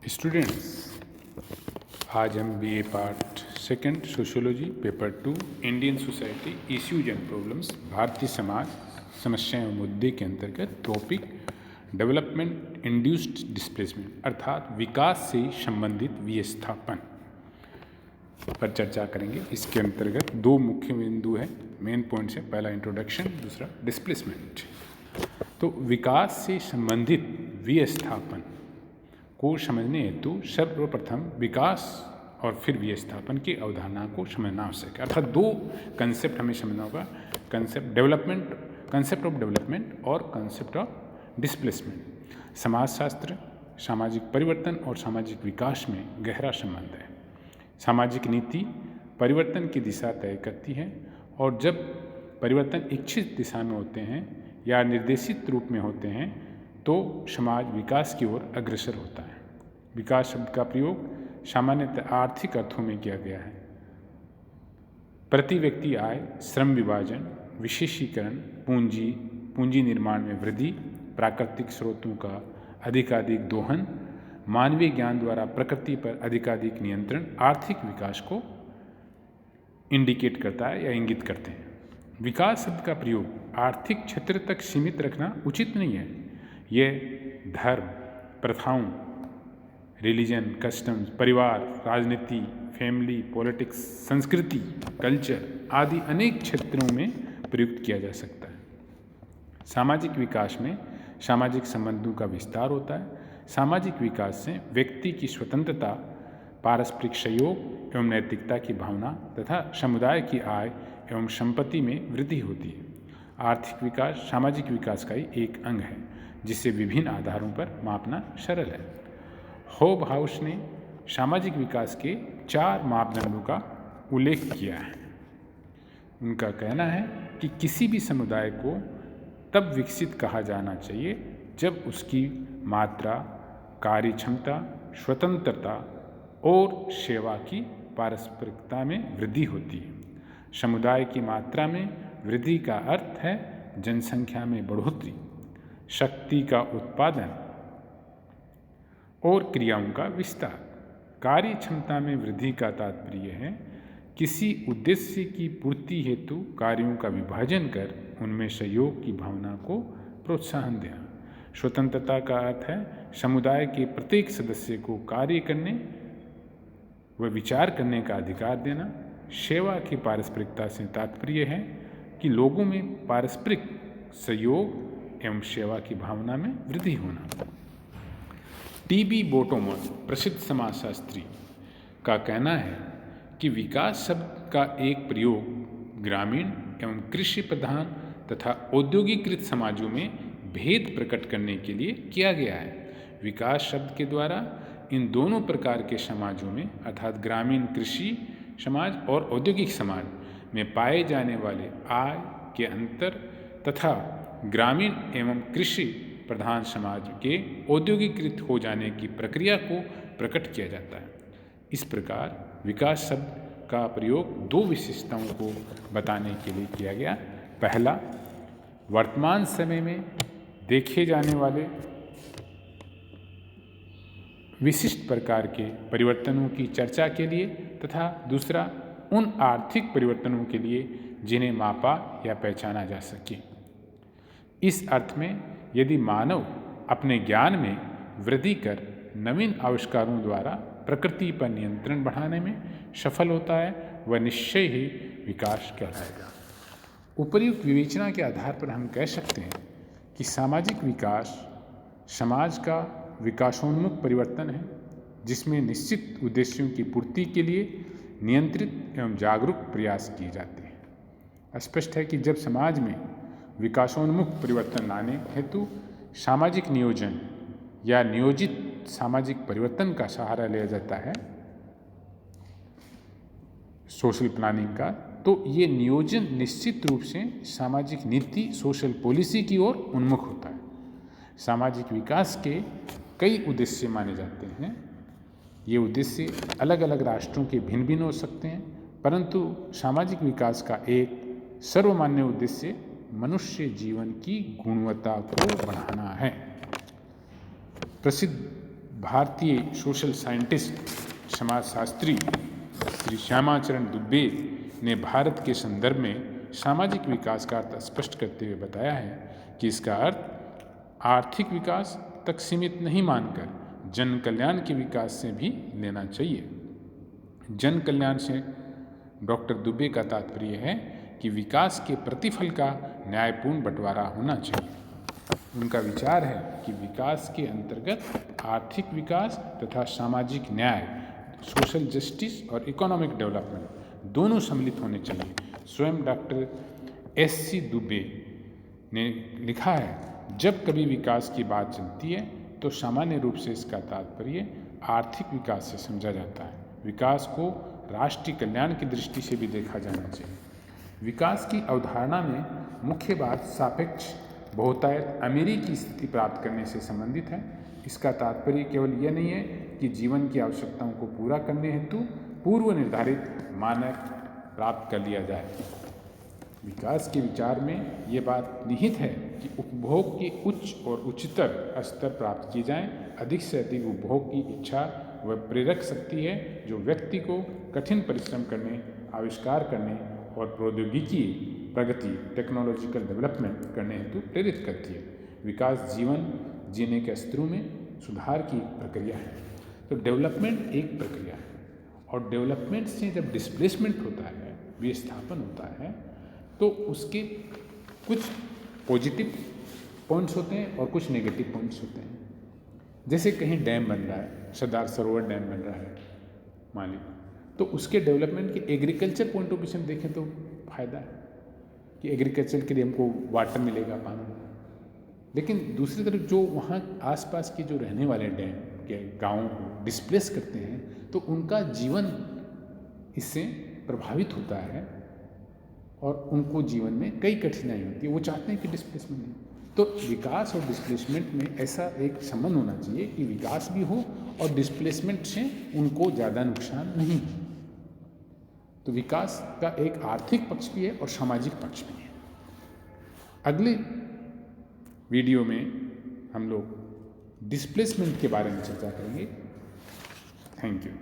Students, आज हम BA part second sociology paper 2 Indian society issues and problems Bharatiya Samaj समस्याएं और मुद्दे के अंतर्गत टॉपिक डेवलपमेंट इंड्यूस्ड डिस्प्लेसमेंट अर्थात विकास से संबंधित विस्थापन पर चर्चा करेंगे। इसके अंतर्गत दो मुख्य बिंदु हैं, मेन पॉइंट्स है, पहला इंट्रोडक्शन, दूसरा डिस्प्लेसमेंट। तो विकास से संबंधित विस्थापन को समझने हेतु सर्वप्रथम विकास और फिर विस्थापन की अवधारणा को समझना आवश्यक है। अर्थात दो कंसेप्ट हमें समझना होगा, कंसेप्ट ऑफ डेवलपमेंट और कंसेप्ट ऑफ डिस्प्लेसमेंट। समाजशास्त्र सामाजिक परिवर्तन और सामाजिक विकास में गहरा संबंध है। सामाजिक नीति परिवर्तन की दिशा तय करती है और जब परिवर्तन इच्छित दिशा में होते हैं या निर्देशित रूप में होते हैं तो समाज विकास की ओर अग्रसर होता है। विकास शब्द का प्रयोग सामान्यतः आर्थिक अर्थों में किया गया है। प्रति व्यक्ति आय, श्रम विभाजन, विशेषीकरण, पूंजी निर्माण में वृद्धि, प्राकृतिक स्रोतों का अधिकाधिक दोहन, मानवीय ज्ञान द्वारा प्रकृति पर अधिकाधिक नियंत्रण आर्थिक विकास को इंडिकेट करता है या इंगित करते हैं। विकास शब्द का प्रयोग आर्थिक क्षेत्र तक सीमित रखना उचित नहीं है। यह धर्म, प्रथाओं, रिलीजन, कस्टम्स, परिवार, राजनीति, फैमिली, पॉलिटिक्स, संस्कृति, कल्चर आदि अनेक क्षेत्रों में प्रयुक्त किया जा सकता है। सामाजिक विकास में सामाजिक संबंधों का विस्तार होता है। सामाजिक विकास से व्यक्ति की स्वतंत्रता, पारस्परिक सहयोग एवं नैतिकता की भावना तथा समुदाय की आय एवं संपत्ति में वृद्धि होती है। आर्थिक विकास सामाजिक विकास का ही एक अंग है जिसे विभिन्न आधारों पर मापना सरल है। होब हाउस ने सामाजिक विकास के 4 मापदंडों का उल्लेख किया है। उनका कहना है कि किसी भी समुदाय को तब विकसित कहा जाना चाहिए जब उसकी मात्रा, कार्य क्षमता, स्वतंत्रता और सेवा की पारस्परिकता में वृद्धि होती है। समुदाय की मात्रा में वृद्धि का अर्थ है जनसंख्या में बढ़ोतरी, शक्ति का उत्पादन और क्रियाओं का विस्तार। कार्य क्षमता में वृद्धि का तात्पर्य है किसी उद्देश्य की पूर्ति हेतु कार्यों का विभाजन कर उनमें सहयोग की भावना को प्रोत्साहन देना। स्वतंत्रता का अर्थ है समुदाय के प्रत्येक सदस्य को कार्य करने व विचार करने का अधिकार देना। सेवा की पारस्परिकता से तात्पर्य है कि लोगों में पारस्परिक सहयोग एवं सेवा की भावना में वृद्धि होना। टी.बी. बोटोमस, प्रसिद्ध समाजशास्त्री, का कहना है कि विकास शब्द का एक प्रयोग ग्रामीण एवं कृषि प्रधान तथा औद्योगिकृत समाजों में भेद प्रकट करने के लिए किया गया है। विकास शब्द के द्वारा इन दोनों प्रकार के समाजों में अर्थात ग्रामीण कृषि समाज और औद्योगिक समाज में पाए जाने वाले आय के अंतर तथा ग्रामीण एवं कृषि प्रधान समाज के औद्योगिकृत हो जाने की प्रक्रिया को प्रकट किया जाता है। इस प्रकार विकास शब्द का प्रयोग 2 विशेषताओं को बताने के लिए किया गया। पहला, वर्तमान समय में देखे जाने वाले विशिष्ट प्रकार के परिवर्तनों की चर्चा के लिए तथा दूसरा, उन आर्थिक परिवर्तनों के लिए जिन्हें मापा या पहचाना जा सके। इस अर्थ में यदि मानव अपने ज्ञान में वृद्धि कर नवीन आविष्कारों द्वारा प्रकृति पर नियंत्रण बढ़ाने में सफल होता है वह निश्चय ही विकास कहलाएगा। उपर्युक्त विवेचना के आधार पर हम कह सकते हैं कि सामाजिक विकास समाज का विकासोन्मुख परिवर्तन है जिसमें निश्चित उद्देश्यों की पूर्ति के लिए नियंत्रित एवं जागरूक प्रयास किए जाते हैं। स्पष्ट है कि जब समाज में विकासोन्मुख परिवर्तन लाने हेतु सामाजिक नियोजन या नियोजित सामाजिक परिवर्तन का सहारा लिया जाता है, सोशल प्लानिंग का, तो ये नियोजन निश्चित रूप से सामाजिक नीति, सोशल पॉलिसी की ओर उन्मुख होता है। सामाजिक विकास के कई उद्देश्य माने जाते हैं। ये उद्देश्य अलग अलग राष्ट्रों के भिन्न भिन्न हो सकते हैं, परंतु सामाजिक विकास का एक सर्वमान्य उद्देश्य मनुष्य जीवन की गुणवत्ता को बढ़ाना है। प्रसिद्ध भारतीय सोशल साइंटिस्ट समाजशास्त्री श्री श्यामाचरण दुबे ने भारत के संदर्भ में सामाजिक विकास का अर्थ स्पष्ट करते हुए बताया है कि इसका अर्थ आर्थिक विकास तक सीमित नहीं मानकर जन कल्याण के विकास से भी लेना चाहिए। जन कल्याण से डॉक्टर दुबे का तात्पर्य है कि विकास के प्रतिफल का न्यायपूर्ण बंटवारा होना चाहिए। उनका विचार है कि विकास के अंतर्गत आर्थिक विकास तथा सामाजिक न्याय, सोशल जस्टिस और इकोनॉमिक डेवलपमेंट दोनों सम्मिलित होने चाहिए। स्वयं डॉक्टर SC दुबे ने लिखा है, जब कभी विकास की बात चलती है तो सामान्य रूप से इसका तात्पर्य आर्थिक विकास से समझा जाता है। विकास को राष्ट्रीय कल्याण की दृष्टि से भी देखा जाना चाहिए। विकास की अवधारणा में मुख्य बात सापेक्ष बहुतायत अमीरी की स्थिति प्राप्त करने से संबंधित है। इसका तात्पर्य केवल यह नहीं है कि जीवन की आवश्यकताओं को पूरा करने हेतु पूर्व निर्धारित मानक प्राप्त कर लिया जाए। विकास के विचार में ये बात निहित है कि उपभोग के उच्च और उच्चतर स्तर प्राप्त किए जाएं। अधिक से अधिक उपभोग की इच्छा वह प्रेरक शक्ति है जो व्यक्ति को कठिन परिश्रम करने, आविष्कार करने और प्रौद्योगिकी प्रगति, टेक्नोलॉजिकल डेवलपमेंट करने हेतु प्रेरित करती है। विकास जीवन जीने के स्तरों में सुधार की प्रक्रिया है। तो डेवलपमेंट एक प्रक्रिया है और डेवलपमेंट से जब डिस्प्लेसमेंट होता है, विस्थापन होता है, तो उसके कुछ पॉजिटिव पॉइंट्स होते हैं और कुछ नेगेटिव पॉइंट्स होते हैं। जैसे कहीं डैम बन रहा है, सरदार सरोवर डैम बन रहा है मान लीजिए, तो उसके डेवलपमेंट के एग्रीकल्चर पॉइंट ऑफ व्यू से देखें तो फायदा है कि एग्रीकल्चर के लिए हमको वाटर मिलेगा, पानी। लेकिन दूसरी तरफ जो वहाँ आसपास के जो रहने वाले डैम के गाँवों को डिस्प्लेस करते हैं तो उनका जीवन इससे प्रभावित होता है और उनको जीवन में कई कठिनाई होती है। वो चाहते हैं कि डिस्प्लेसमेंट नहीं। तो विकास और डिस्प्लेसमेंट में ऐसा एक संबंध होना चाहिए कि विकास भी हो और डिस्प्लेसमेंट से उनको ज़्यादा नुकसान नहीं हो। तो विकास का एक आर्थिक पक्ष भी है और सामाजिक पक्ष भी है। अगले वीडियो में हम लोग डिस्प्लेसमेंट के बारे में चर्चा करेंगे। Thank you.